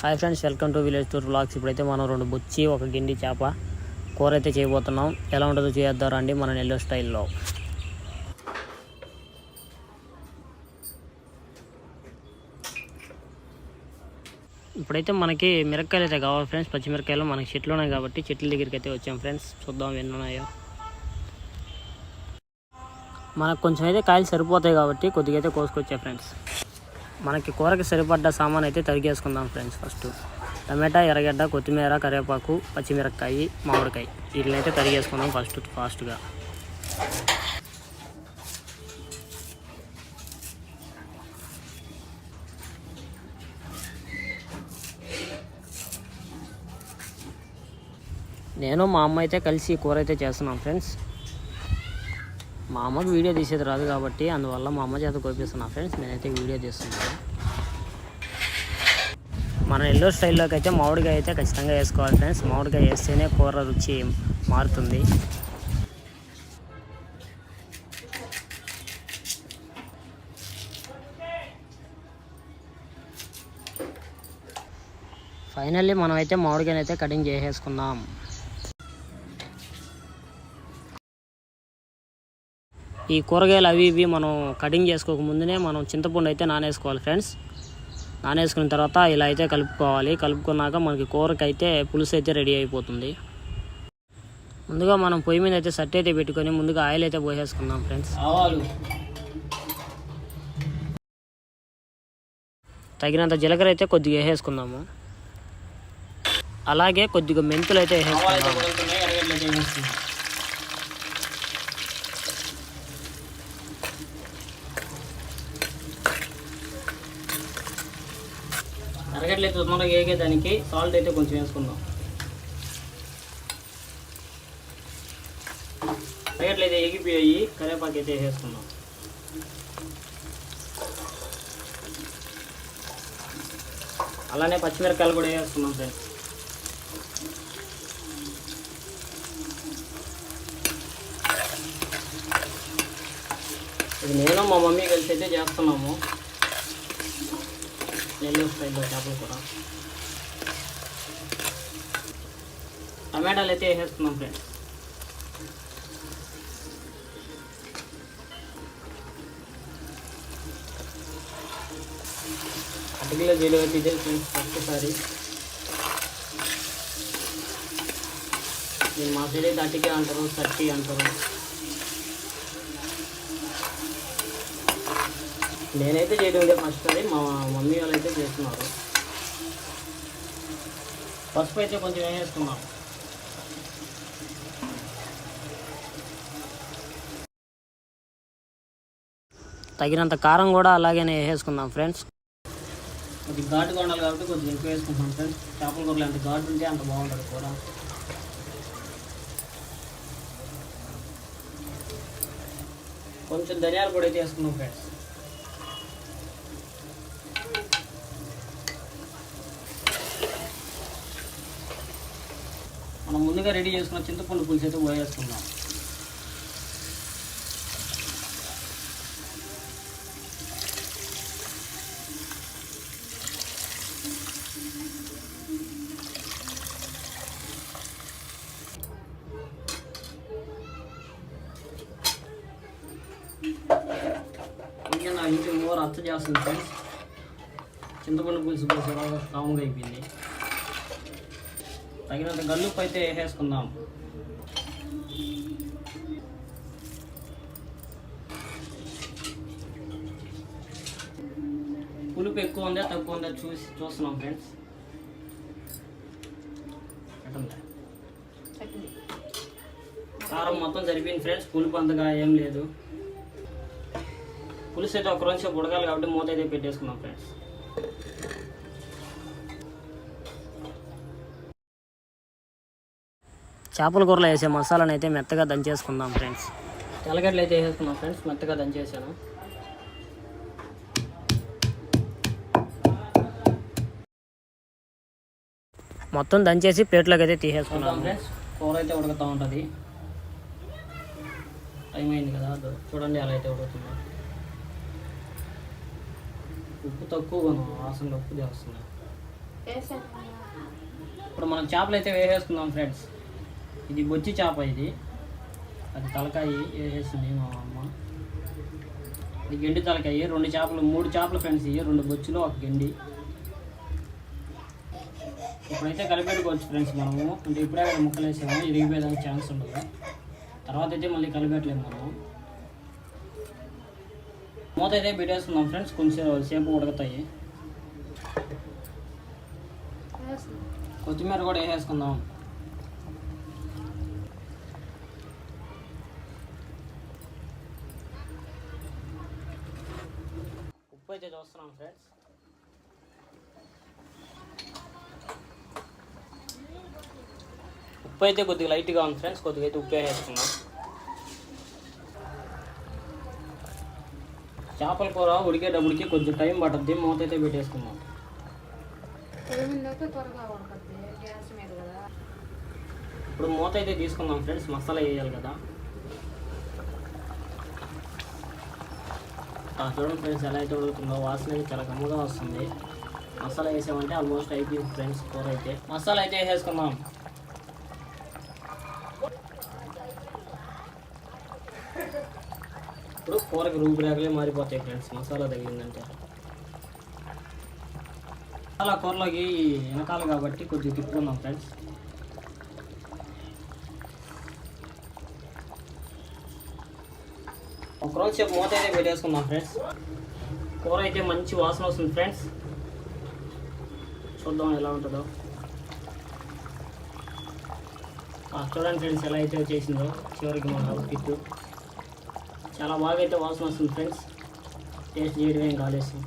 Hi friends, welcome to village tour vlogs. ఇప్పుడైతే మనం 2 బొచ్చి ఒక గిండి చేప కూర అయితే చేయబోతున్నాం. ఎలా ఉంటుందో చేద్దాం రండి మన నెల్లూరు స్టైల్లో. ఇప్పుడైతే మనకి మిరపకాయలు అయితే కావాలి ఫ్రెండ్స్. పచ్చిమిరపకాయలు మనకి చెట్లు ఉన్నాయి కాబట్టి చెట్ల దగ్గరికి అయితే వచ్చాం ఫ్రెండ్స్. చూద్దాం ఎన్ని ఉన్నాయో. మనకు కొంచెం అయితే కాయలు సరిపోతాయి కాబట్టి కొద్దిగా అయితే కోసుకొచ్చా ఫ్రెండ్స్. మనకి కూరకి సరిపడ్డ సామాన్ అయితే తరిగేసుకుందాం ఫ్రెండ్స్. ఫస్ట్ టమాటా, ఎర్రగడ్డ, కొత్తిమీర, కరివేపాకు, పచ్చిమిరపకాయ, మామిడికాయ వీటిని అయితే తరిగేసుకుందాం ఫాస్ట్గా. నేను మా అమ్మ అయితే కలిసి కూర అయితే చేస్తున్నాం ఫ్రెండ్స్. మా అమ్మకి వీడియో తీసేది రాదు కాబట్టి అందువల్ల మా అమ్మ చేత కోపిస్తున్నాను ఫ్రెండ్స్. నేనైతే వీడియో తీస్తున్నాను. మన నెల్లూరు స్టైల్లోకి అయితే మామిడికాయ అయితే ఖచ్చితంగా వేసుకోవాలి ఫ్రెండ్స్. మామిడికాయ వేస్తేనే కూర రుచి మారుతుంది. ఫైనల్లీ మనమైతే మామిడికాయని అయితే కటింగ్ చేసేసుకుందాం. ఈ కూరగాయలు అవి ఇవి మనం కటింగ్ చేసుకోక ముందునే మనం చింతపండు అయితే నానేసుకోవాలి ఫ్రెండ్స్. నానేసుకున్న తర్వాత ఇలా అయితే కలుపుకోవాలి. కలుపుకున్నాక మనకి కూరకి అయితే పులుసు అయితే రెడీ అయిపోతుంది. ముందుగా మనం పొయ్యి మీద అయితే సట్టి అయితే పెట్టుకొని ముందుగా ఆయిల్ అయితే పోసేసుకుందాం ఫ్రెండ్స్. తగినంత జీలకర్ర అయితే కొద్దిగా వేసేసుకుందాము. అలాగే కొద్దిగా మెంతులు అయితే వేసేసుకుందాము. ఎర్రగడ్డలు అయితే తొందరగా వేగేదానికి సాల్ట్ అయితే కొంచెం వేసుకుందాం. ఎర్రగడ్డలు అయితే ఎగిపోయాయి. కరివేపాకు అయితే వేసుకుందాం. అలానే పచ్చిమిరపకాయలు కూడా వేసుకున్నాం ఫ్రెండ్స్. ఇది నేను మా మమ్మీ కలిసి అయితే చేస్తున్నాము నెల్లూరు స్టైల్లో చేపలు కూర. టమాటాలు అయితే వేసేస్తున్నాం ఫ్రెండ్స్. అటుకిలో జీలు అయితే ఇదే ఫ్రెండ్స్ ఒక్కసారి. దీన్ని మా సైడ్ అయితే అటికే అంటారు, సట్టి అంటారు. నేనైతే చేయడం ఇదే ఫస్ట్ సారి. మా మమ్మీ వాళ్ళు అయితే చేస్తున్నారు. పసుపు అయితే కొంచెం వేసేస్తున్నాం. తగినంత కారం కూడా అలాగే వేసేసుకుందాం ఫ్రెండ్స్. కొద్దిగా ఘాటుగా ఉండాలి కాబట్టి కొద్దిగా ఎక్కువ వేసుకుంటాం ఫ్రెండ్స్. చేపల కూరలో ఎంత ఘాటు ఉంటే అంత బాగుంటుంది కూర. కొంచెం ధనియాల పొడి అయితే వేసుకున్నాం ఫ్రెండ్స్. మనం ముందుగా రెడీ చేసుకున్న చింతపండు పులుసు అయితే పోయేసుకుందాం. కొంచెం నా ఇంటి ఓవర్ అచ్చ చేస్తుంది ఫ్రెండ్స్. చింతపండు పులుసు పోసేలాగా స్ట్రాంగ్గా అయిపోయింది. తగినంత గల్లుప్పు అయితే వేసేసుకుందాం. పులుపు ఎక్కువ ఉందా తక్కువ ఉందా చూస్తున్నాం ఫ్రెండ్స్. కారం మొత్తం సరిపోయింది ఫ్రెండ్స్. పులుపు అంతగా ఏం లేదు. పులుసు అయితే ఒక రోజు ఉడకాలి కాబట్టి మూత అయితే పెట్టేసుకున్నాం ఫ్రెండ్స్. చేపల కూరలో వేసే మసాలాను అయితే మెత్తగా దంచేసుకుందాం ఫ్రెండ్స్. తెల్లగడ్డలు అయితే వేసేసుకున్నాం ఫ్రెండ్స్. మెత్తగా దంచేసాను. మొత్తం దంచేసి ప్లేట్లోకి అయితే తీసేసుకున్నాం ఫ్రెండ్స్. కూర అయితే ఉడుకుతూ ఉంటుంది. టైం అయింది కదా, చూడండి అలా అయితే ఉడుకుతుందో. ఉప్పు తక్కువ వాసన ఉప్పు చేస్తున్నాయి. ఇప్పుడు మనం చేపలు అయితే వేసేసుకుందాం ఫ్రెండ్స్. ఇది బొచ్చి చేప, ఇది అది తలకాయ వేసేసింది మా అమ్మ. ఇది గెండి తలకాయ, 2 చేపలు 3 చేపలు ఫ్రెండ్స్. ఇవి 2 బొచ్చులు 1 గెండి. ఇప్పుడైతే కలిపెట్టుకోవచ్చు ఫ్రెండ్స్ మనము. అంటే ఇప్పుడే ముక్కలు వేసాము, ఇరిగిపోయేదానికి ఛాన్స్ ఉండదు. తర్వాత అయితే మళ్ళీ కలిపెట్టలేము మనము. మూత అయితే పెట్టేసుకుందాం ఫ్రెండ్స్, కొంచెం సేపు ఉడకతాయి. కొత్తిమీర కూడా వేసేసుకుందాం. ఉప్పు అయితే చూస్తున్నాం ఫ్రెండ్స్. ఉప్పు అయితే కొద్దిగా లైట్గా ఉంది ఫ్రెండ్స్, కొద్దిగా అయితే ఉప్పు వేసేసుకుందాం. చేపల కూర ఉడికేటప్పటికి కొంచెం టైం పడుతుంది. మూత అయితే పెట్టేసుకుందాం. ఇప్పుడు మూత అయితే తీసుకుందాం ఫ్రెండ్స్, మసాలా వేయాలి కదా. చూడండి ఫ్రెండ్స్ ఎలా అయితే ఉడుకుతుందో, వాసన అయితే చాలా కమ్మగా వస్తుంది. మసాలా వేసామంటే ఆల్మోస్ట్ అయిపోయింది ఫ్రెండ్స్ కూర అయితే. మసాలా అయితే వేసేసుకుందాం. ఇప్పుడు కూరకి రూపురేఖలే మారిపోతాయి ఫ్రెండ్స్ మసాలా తగిలిందంటే. మసాలా కూరలోకి వెనకాల కాబట్టి కొద్దిగా తిప్పుకుందాం ఫ్రెండ్స్. ఒక రోజు సేపు మూత అయితే పెట్టేసుకుందాం ఫ్రెండ్స్. కూర అయితే మంచి వాసన వస్తుంది ఫ్రెండ్స్. చూద్దాం ఎలా ఉంటుందో. చూడండి ఫ్రెండ్స్ ఎలా అయితే వచ్చేసిందో చివరికి మన పిట్టు. చాలా బాగా అయితే వాసన వస్తుంది ఫ్రెండ్స్. టేస్ట్ చేయడమే కాలేసి.